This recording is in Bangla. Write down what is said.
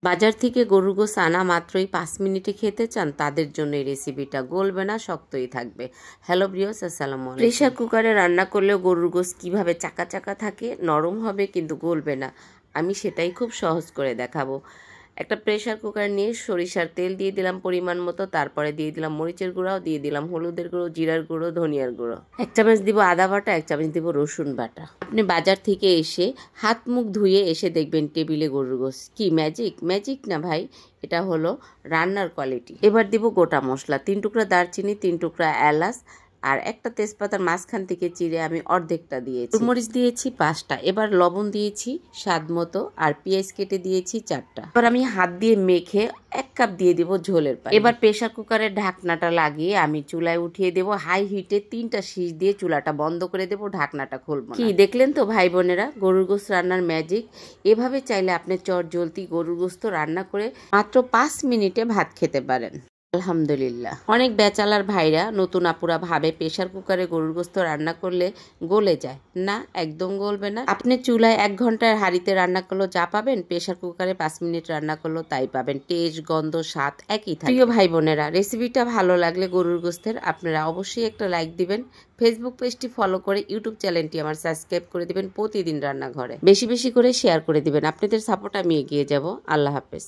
বাজার থেকে গরুর গোশ আনা মাত্রই 5 মিনিটে খেতে চান, তাদের জন্য এই রেসিপিটা। গলবে না, শক্তই থাকবে। হ্যালো ভিউয়ার্স, আসসালামু আলাইকুম। প্রেসার কুকারে রান্না করলেও গরুর গোশ কিভাবে চাকা চাকা থাকে, নরম হবে কিন্তু গলবে না, আমি সেটাই খুব সহজ করে দেখাবো। একটা প্রেসার কুকার নিয়ে সরিষার তেল দিয়ে দিলাম পরিমাণ মতো, তারপরে দিয়ে দিলাম মরিচের গুঁড়াও, দিয়ে দিলাম হলুদের গুঁড়ো, জিরার গুঁড়ো, ধনিয়ার গুঁড়ো। 1 চামচ দিব আদা বাটা, 1 চামচ দিব রসুন বাটা। আপনি বাজার থেকে এসে হাত মুখ ধুয়ে এসে দেখবেন টেবিলে গরুর গোশ। কি ম্যাজিক? ম্যাজিক না ভাই, এটা হলো রান্নার কোয়ালিটি। এবার দিব গোটা মশলা, 3 টুকরা দারচিনি, 3 টুকরা এলাচ আর একটা তেজপাতার মাঝখান থেকে চিড়ে আমি অর্ধেকটা দিয়েছি। মরিচ দিয়েছি 5টা। এবার লবণ দিয়েছি স্বাদ মতো আর পেঁয়াজ কেটে দিয়েছি 4টা। এবার আমি হাত দিয়ে মেখে 1 কাপ দিয়ে দেব ঝোলের পানি। এবার প্রেসার কুকারের ঢাকনাটা লাগিয়ে আমি চুলায় উঠিয়ে দেব। হাই হিটে 3টা শিশ দিয়ে চুলাটা বন্ধ করে দেব, ঢাকনাটা খুলব না। কি দেখলেন তো ভাই বোনেরা, গরুর গোশ রান্নার ম্যাজিক। এভাবে চাইলে আপনি চটজলদি গরুর গোশত রান্না করে মাত্র 5 মিনিটে ভাত খেতে পারেন। আলহামদুলিল্লাহ। অনেক বেচালার ভাইরা নতুন আপুরা ভাবে প্রেসার কুকারে গরুর গোশত রান্না করলে গলে যায়। না, একদম গলবে না। আপনি চুলায় 1 ঘন্টার হাঁড়িতে রান্না করলেও যা পাবেন, প্রেসার কুকারে 5 মিনিট রান্না করলেও তাই পাবেন। টেস্ট, গন্ধ, স্বাদ একই থাকে। প্রিয় ভাই বোনেরা, রেসিপিটা ভালো লাগলে গরুর গোশতের আপনারা অবশ্যই একটা লাইক দিবেন। ফেসবুক পেজটি ফলো করে ইউটিউব চ্যানেলটি আমার সাবস্ক্রাইব করে দিবেন। প্রতিদিন রান্নাঘরে বেশি বেশি করে শেয়ার করে দিবেন। আপনাদের সাপোর্ট আমি এগিয়ে যাব। আল্লাহ হাফেজ।